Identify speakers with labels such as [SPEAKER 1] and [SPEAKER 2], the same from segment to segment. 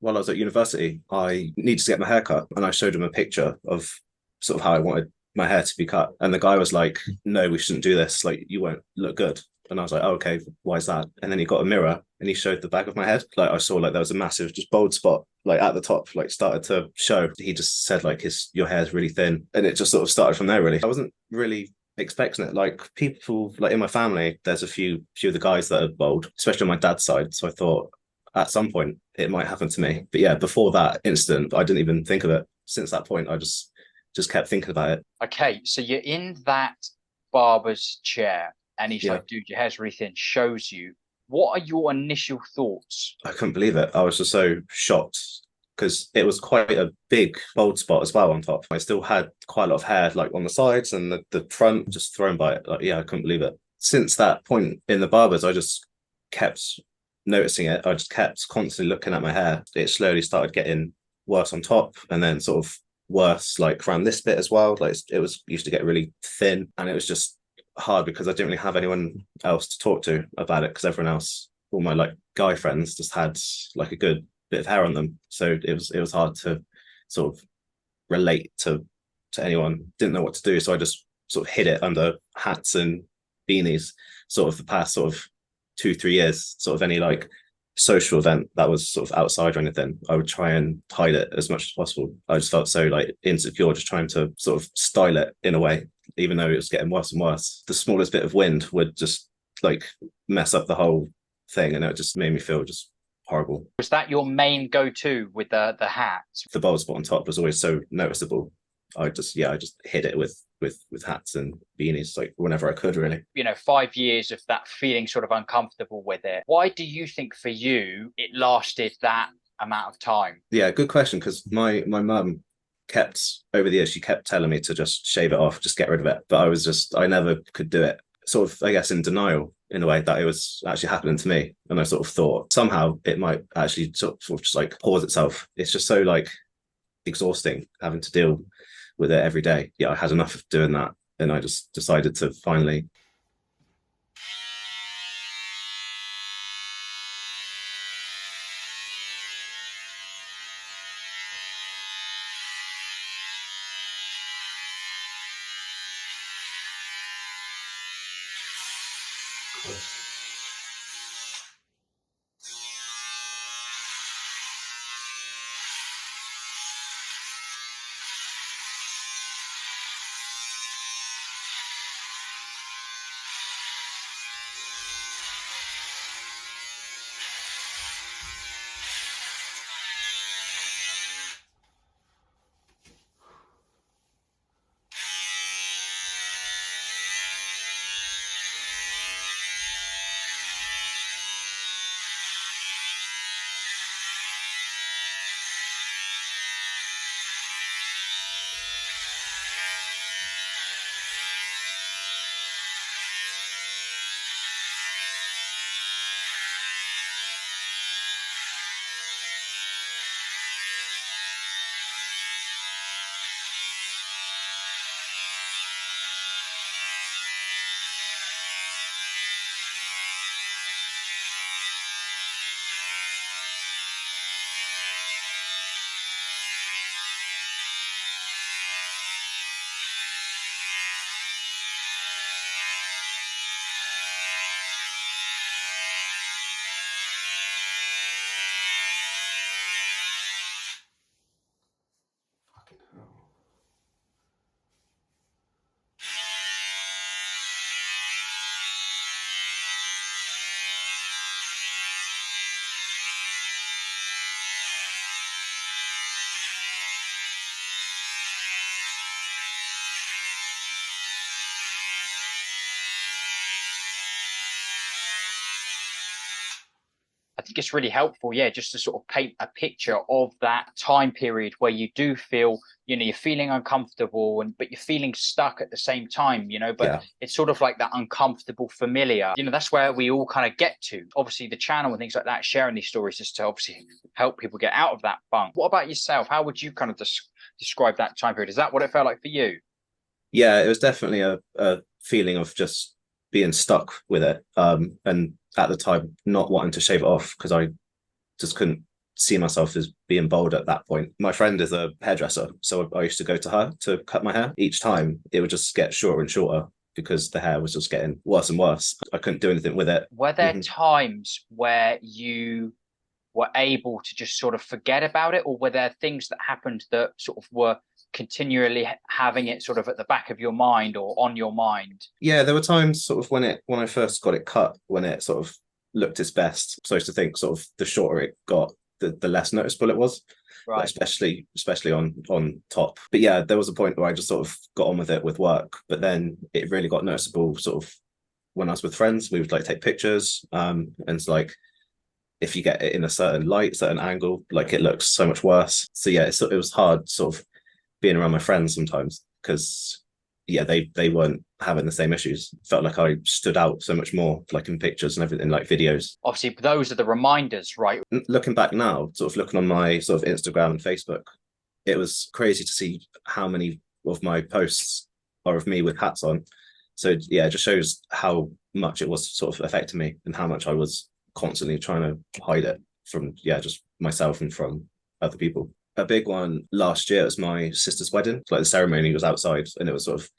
[SPEAKER 1] while I was at university, I needed to get my hair cut, and I showed him a picture of sort of how I wanted my hair to be cut. And the guy was like, "No, we shouldn't do this. Like, you won't look good." And I was like, oh, "Okay, why is that?" And then he got a mirror and he showed the back of my head. Like, I saw like there was a massive just bald spot like at the top, like started to show. He just said like, "His your hair is really thin," and it just sort of started from there. Really, I wasn't really expecting it. Like, people like in my family, there's a few of the guys that are bald, especially on my dad's side. So I thought at some point it might happen to me. But yeah, before that incident, I didn't even think of it. Since that point, I just kept thinking about it.
[SPEAKER 2] Okay, so you're in that barber's chair, and he's
[SPEAKER 1] Yeah,
[SPEAKER 2] like, "Dude, your hair's really thin." Shows you. What are your initial thoughts?
[SPEAKER 1] I couldn't believe it. I was just so shocked because it was quite a big bald spot as well on top. I still had quite a lot of hair like on the sides and the front just thrown by it. Like, yeah, I couldn't believe it. Since that point in the barbers, I just kept noticing it. I just kept constantly looking at my hair. It slowly started getting worse on top and then sort of worse like around this bit as well. Like, it was used to get really thin, and it was just hard because I didn't really have anyone else to talk to about it because everyone else, all my like guy friends, just had like a good bit of hair on them. So it was hard to sort of relate to anyone. Didn't know what to do, so I just sort of hid it under hats and beanies. Sort of the past sort of 2 3 years, sort of any like social event that was sort of outside or anything, I would try and hide it as much as possible. I just felt so like insecure just trying to sort of style it in a way, even though it was getting worse and worse. The smallest bit of wind would just like mess up the whole thing, and it just made me feel just horrible.
[SPEAKER 2] Was that your main go-to with the hat?
[SPEAKER 1] The bald spot on top was always so noticeable. I just hid it with hats and beanies like whenever I could, really.
[SPEAKER 2] 5 years of that feeling sort of uncomfortable with it. Why do you think for you it lasted that amount of time?
[SPEAKER 1] Yeah, good question. Because my mum kept over the years, she kept telling me to just shave it off, just get rid of it. But I never could do it. Sort of, I guess, in denial in a way that it was actually happening to me. And I sort of thought somehow it might actually sort of just like pause itself. It's just so like exhausting having to deal with it every day. Yeah, I had enough of doing that. And I just decided to finally.
[SPEAKER 2] I think it's really helpful, yeah, just to sort of paint a picture of that time period where you do feel, you're feeling uncomfortable and but you're feeling stuck at the same time, but
[SPEAKER 1] Yeah,
[SPEAKER 2] it's sort of like that uncomfortable familiar. That's where we all kind of get to. Obviously, the channel and things like that, sharing these stories is to obviously help people get out of that funk. What about yourself? How would you kind of describe that time period? Is that what it felt like for you?
[SPEAKER 1] yeah, it was definitely a feeling of just being stuck with it. And at the time, not wanting to shave it off because I just couldn't see myself as being bald at that point. My friend is a hairdresser, so I used to go to her to cut my hair. Each time it would just get shorter and shorter because the hair was just getting worse and worse. I couldn't do anything with it.
[SPEAKER 2] Were there times where you were able to just sort of forget about it, or were there things that happened that sort of were continually having it sort of at the back of your mind or on your mind?
[SPEAKER 1] Yeah, there were times sort of when I first got it cut, when it sort of looked its best. So I used to think sort of the shorter it got, the less noticeable it was. Right. Especially on top. But yeah, there was a point where I just sort of got on with it with work, but then it really got noticeable sort of when I was with friends. We would like take pictures, and it's like if you get it in a certain light, certain angle, like it looks so much worse. So yeah, it was hard sort of being around my friends sometimes because yeah, they weren't having the same issues. Felt like I stood out so much more, like in pictures and everything, like videos.
[SPEAKER 2] Obviously, those are the reminders, right?
[SPEAKER 1] Looking back now, sort of looking on my sort of Instagram and Facebook, it was crazy to see how many of my posts are of me with hats on. So yeah, it just shows how much it was sort of affecting me and how much I was constantly trying to hide it from, yeah, just myself and from other people. A big one last year was my sister's wedding. Like the ceremony was outside and it was sort of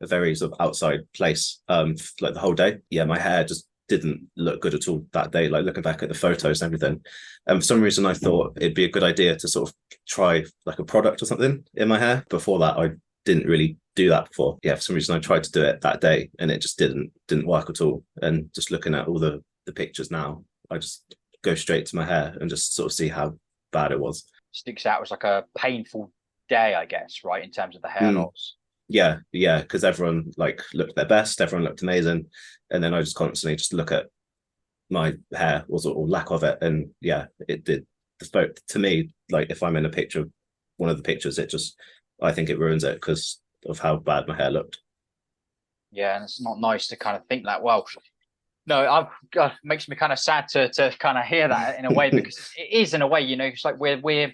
[SPEAKER 1] a very sort of outside place, like the whole day. Yeah, my hair just didn't look good at all that day. Like looking back at the photos and everything. And for some reason I thought it'd be a good idea to sort of try like a product or something in my hair. Before that, I didn't really do that before. Yeah, for some reason I tried to do it that day and it just didn't work at all. And just looking at all the pictures now, I just go straight to my hair and just sort of see how bad it was.
[SPEAKER 2] Sticks out as like a painful day, I guess, right, in terms of the hair loss.
[SPEAKER 1] Yeah, because everyone like looked their best, everyone looked amazing, and then I just constantly just look at my hair or lack of it, and yeah, it did. To me, like if I'm in a picture, one of the pictures, it just, I think it ruins it because of how bad my hair looked.
[SPEAKER 2] Yeah, and it's not nice to kind of think that. Well, no, it makes me kind of sad to kind of hear that in a way, because it is in a way, you know, it's like we're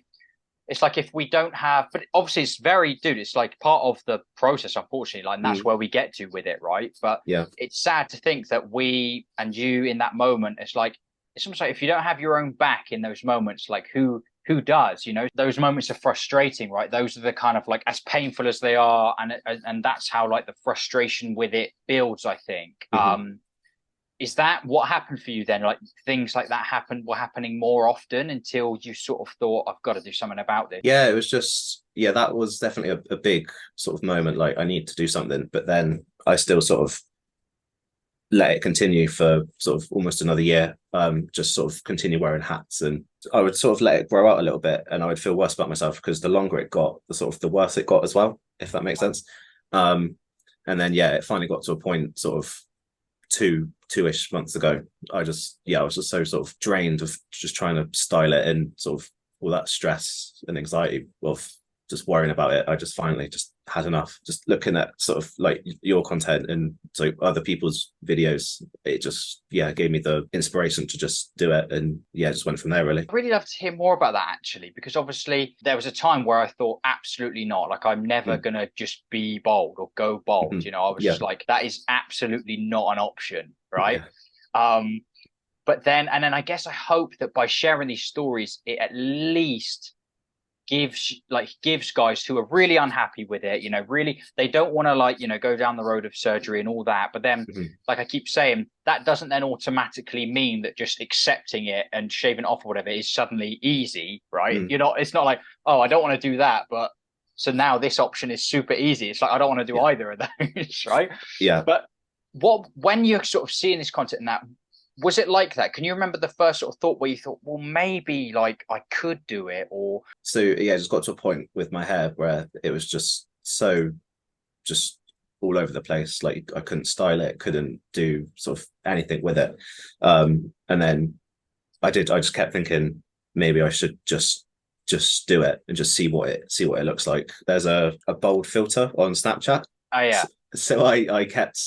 [SPEAKER 2] it's like if we don't have, but obviously it's like part of the process, unfortunately, like, and that's where we get to with it, right? But
[SPEAKER 1] yeah,
[SPEAKER 2] it's sad to think that we and you in that moment, it's almost like if you don't have your own back in those moments, like who does, you know? Those moments are frustrating, right? Those are the kind of like, as painful as they are, and that's how like the frustration with it builds, I think. Is that what happened for you then? Like things like that were happening more often until you sort of thought, I've got to do something about this?
[SPEAKER 1] Yeah, it was just, yeah, that was definitely a big sort of moment. Like I need to do something, but then I still sort of let it continue for sort of almost another year. Just sort of continue wearing hats, and I would sort of let it grow out a little bit, and I would feel worse about myself because the longer it got, the worse it got as well, if that makes sense. And then yeah, it finally got to a point sort of two-ish months ago. I was just so sort of drained of just trying to style it, and sort of all that stress and anxiety of just worrying about it. I just finally just had enough. Just looking at sort of like your content and so other people's videos, it just gave me the inspiration to just do it, and just went from there really.
[SPEAKER 2] I'd really love to hear more about that actually, because obviously there was a time where I thought absolutely not, like I'm never gonna just be bald or go bald. You know, I was just like, that is absolutely not an option, right? But then I guess I hope that by sharing these stories, it at least gives guys who are really unhappy with it, you know, really they don't want to, like, you know, go down the road of surgery and all that, but then like I keep saying, that doesn't then automatically mean that just accepting it and shaving off or whatever is suddenly easy, right? You know, it's not like, oh, I don't want to do that, but so now this option is super easy. It's like, I don't want to do either of those. Right? But when you're sort of seeing this content and that, was it like that? Can you remember the first sort of thought where you thought, well, maybe like I could do it? Or
[SPEAKER 1] so yeah, just got to a point with my hair where it was just all over the place. Like I couldn't style it, couldn't do sort of anything with it. And then I just kept thinking maybe I should just do it and just see what it looks like. There's a bold filter on Snapchat.
[SPEAKER 2] Oh yeah.
[SPEAKER 1] So I kept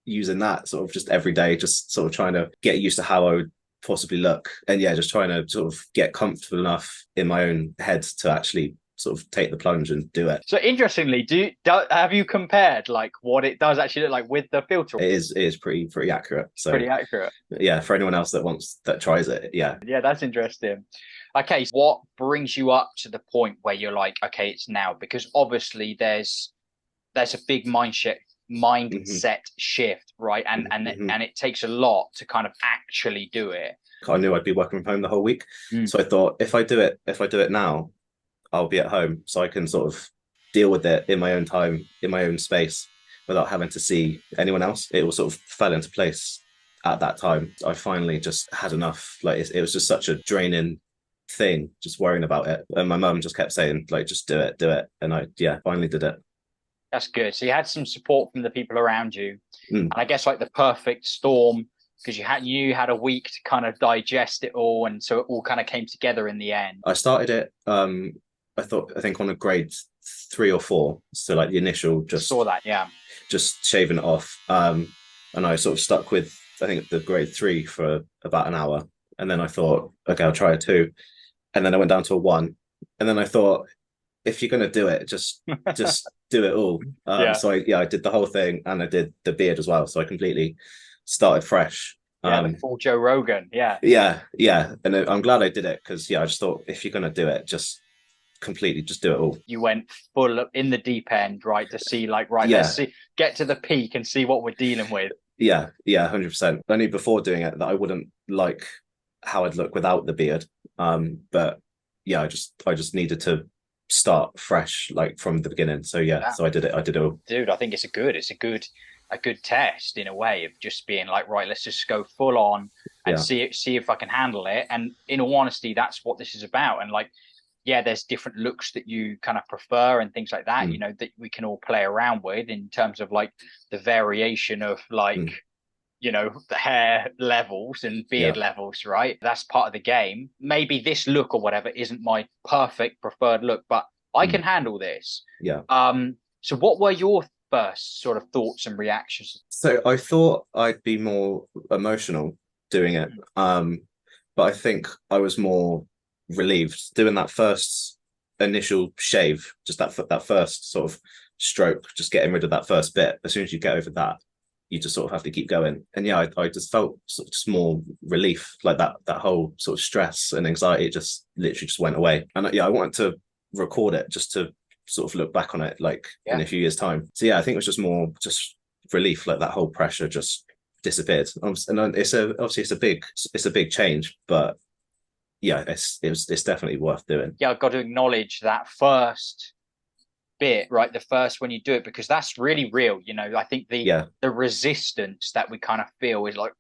[SPEAKER 1] using that sort of just every day, just sort of trying to get used to how I would possibly look, and just trying to sort of get comfortable enough in my own head to actually sort of take the plunge and do it.
[SPEAKER 2] So interestingly, have you compared like what it does actually look like with the filter?
[SPEAKER 1] It is pretty accurate. So
[SPEAKER 2] Pretty accurate.
[SPEAKER 1] yeah, for anyone else that tries it, yeah.
[SPEAKER 2] Yeah, that's interesting. Okay, so what brings you up to the point where you're like, okay, it's now? Because obviously there's a big mindset shift, right? And it takes a lot to kind of actually do it.
[SPEAKER 1] I knew I'd be working from home the whole week, so I thought if I do it now, I'll be at home, so I can sort of deal with it in my own time, in my own space, without having to see anyone else. It all sort of fell into place at that time. I finally just had enough. Like it was just such a draining thing, just worrying about it. And my mum just kept saying, like, just do it. And I finally did it.
[SPEAKER 2] That's good. So you had some support from the people around you,
[SPEAKER 1] and
[SPEAKER 2] I guess like the perfect storm, because you had a week to kind of digest it all, and so it all kind of came together in the end.
[SPEAKER 1] I started it. I think on a grade 3 or 4, so like the initial, just
[SPEAKER 2] saw that, yeah,
[SPEAKER 1] just shaving it off. And I sort of stuck with, I think, the grade 3 for about an hour, and then I thought, okay, I'll try a 2, and then I went down to a 1, and then I thought, if you're going to do it, just do it all. So I did the whole thing, and I did the beard as well. So I completely started fresh.
[SPEAKER 2] The full Joe Rogan. Yeah.
[SPEAKER 1] And I'm glad I did it, because I just thought, if you're going to do it, just completely just do it all.
[SPEAKER 2] You went full in the deep end, right? To see like, right, let's see, get to the peak and see what we're dealing with.
[SPEAKER 1] Yeah, 100%. I knew before doing it that I wouldn't like how I'd look without the beard. But yeah, I just needed to start fresh, like from the beginning. So so I did it all.
[SPEAKER 2] Dude, I think it's a good test in a way of just being like, right, let's just go full on and see if I can handle it. And in all honesty, that's what this is about. And like, there's different looks that you kind of prefer and things like that, that we can all play around with in terms of like the variation of like, the hair levels and beard levels, right? That's part of the game. Maybe this look or whatever isn't my perfect preferred look, but I can handle this.
[SPEAKER 1] Yeah.
[SPEAKER 2] So what were your first sort of thoughts and reactions?
[SPEAKER 1] So I thought I'd be more emotional doing it. But I think I was more relieved doing that first initial shave, just that first sort of stroke, just getting rid of that first bit. As soon as you get over that, you just sort of have to keep going. And I just felt sort of just more relief, like that whole sort of stress and anxiety just literally just went away. And I wanted to record it just to sort of look back on it like in a few years' time. So I think it was just more just relief, like that whole pressure just disappeared. And it's a big change, but it's definitely worth doing.
[SPEAKER 2] I've got to acknowledge that first bit, right? The first when you do it, because that's really real. I think the resistance that we kind of feel is like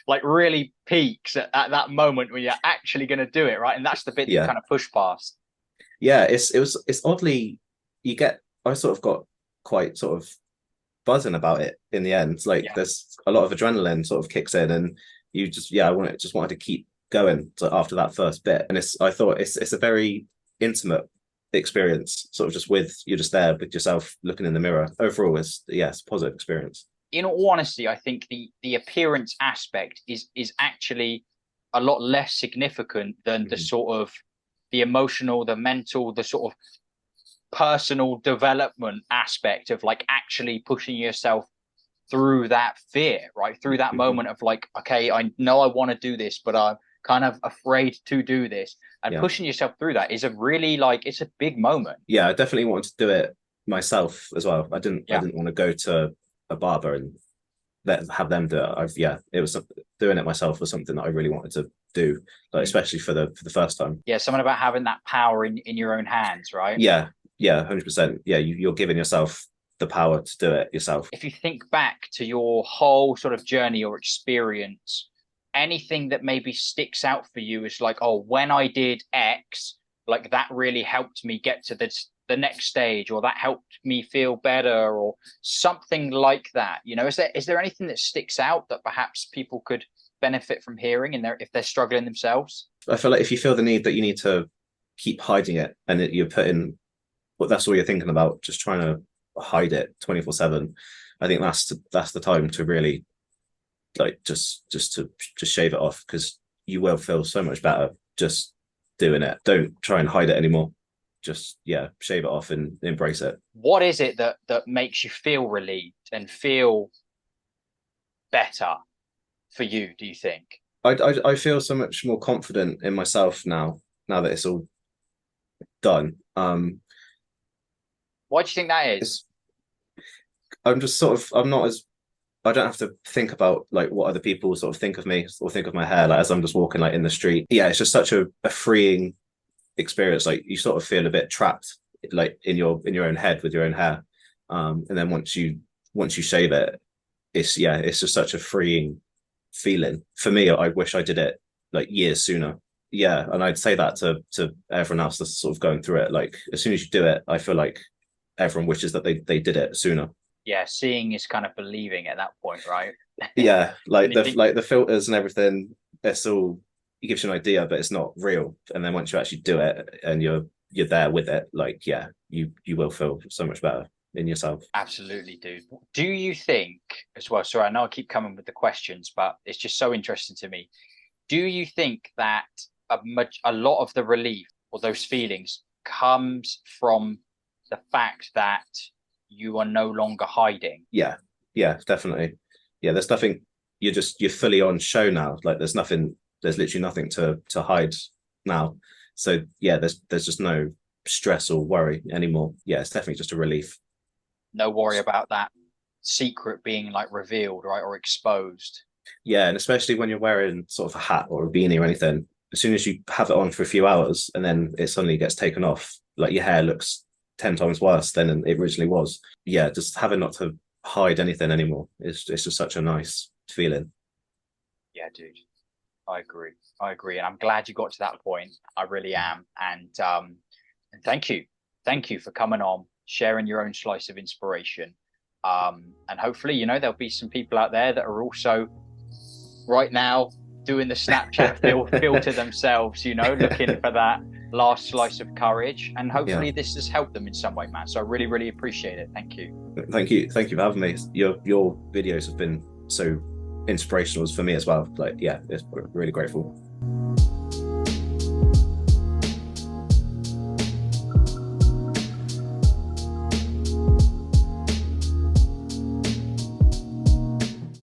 [SPEAKER 2] like really peaks at that moment when you're actually going to do it, right? And that's the bit that you kind of push past.
[SPEAKER 1] It's oddly, I sort of got quite sort of buzzing about it in the end. Like there's a lot of adrenaline sort of kicks in, and you just wanted to keep going after that first bit. And I thought it's a very intimate experience, sort of just you're just there with yourself looking in the mirror. Overall, it's a positive experience.
[SPEAKER 2] In all honesty, I think the appearance aspect is actually a lot less significant than the sort of the emotional, the mental, the sort of personal development aspect of like actually pushing yourself through that fear, right? Through that moment of like, okay, I know I want to do this, but I'm kind of afraid to do this, and pushing yourself through that is a really it's a big moment.
[SPEAKER 1] I definitely wanted to do it myself as well. I didn't want to go to a barber and have them do it. It was doing it myself was something that I really wanted to do, like especially for the first time.
[SPEAKER 2] Something about having that power in your own hands, right?
[SPEAKER 1] 100%. You're giving yourself the power to do it yourself.
[SPEAKER 2] If you think back to your whole sort of journey or experience, anything that maybe sticks out for you is like, oh, when I did X, like that really helped me get to the next stage, or that helped me feel better, or something like that. Is there anything that sticks out that perhaps people could benefit from hearing if they're struggling themselves?
[SPEAKER 1] I feel like if you feel the need that you need to keep hiding it, and you're putting that's all you're thinking about, just trying to hide it 24/7, I think that's the time to really like just shave it off, because you will feel so much better just doing it. Don't try and hide it anymore. just shave it off and embrace it.
[SPEAKER 2] What is it that makes you feel relieved and feel better for you, do you think?
[SPEAKER 1] I feel so much more confident in myself now that it's all done.
[SPEAKER 2] Why do you think that is?
[SPEAKER 1] I'm just I'm not as, I don't have to think about like what other people sort of think of me or think of my hair like as I'm just walking like in the street. Yeah, it's just such a freeing experience. Like you sort of feel a bit trapped like in your own head with your own hair. And then once you shave it, it's just such a freeing feeling. For me, I wish I did it like years sooner. Yeah, and I'd say that to everyone else that's sort of going through it. Like as soon as you do it, I feel like everyone wishes that they did it sooner.
[SPEAKER 2] Yeah, seeing is kind of believing at that point, right?
[SPEAKER 1] Yeah, like
[SPEAKER 2] Anything.
[SPEAKER 1] the filters and everything, it's all, it gives you an idea, but it's not real. And then once you actually do it and you're there with it, like you will feel so much better in yourself.
[SPEAKER 2] Absolutely, dude. Do you think as well? Sorry, I know I keep coming with the questions, but it's just so interesting to me. Do you think that a lot of the relief or those feelings comes from the fact that you are no longer hiding?
[SPEAKER 1] Yeah, yeah, definitely. Yeah, there's nothing. You're fully on show now. Like there's nothing. There's literally nothing to hide now. So yeah, there's just no stress or worry anymore. Yeah, it's definitely just a relief.
[SPEAKER 2] No worry about that secret being like revealed, right, or exposed.
[SPEAKER 1] Yeah, and especially when you're wearing sort of a hat or a beanie or anything, as soon as you have it on for a few hours and then it suddenly gets taken off, like your hair looks 10 times worse than it originally was. Yeah, just having not to hide anything anymore. It's just such a nice feeling.
[SPEAKER 2] Yeah, dude. I agree. I agree. And I'm glad you got to that point. I really am. And thank you. Thank you for coming on, sharing your own slice of inspiration. And hopefully, there'll be some people out there that are also right now doing the Snapchat filter themselves, looking for that last slice of courage. And hopefully this has helped them in some way, man. So I really, really appreciate it. Thank you.
[SPEAKER 1] Thank you. Thank you for having me. Your videos have been so inspirational for me as well. Like, yeah, it's really grateful.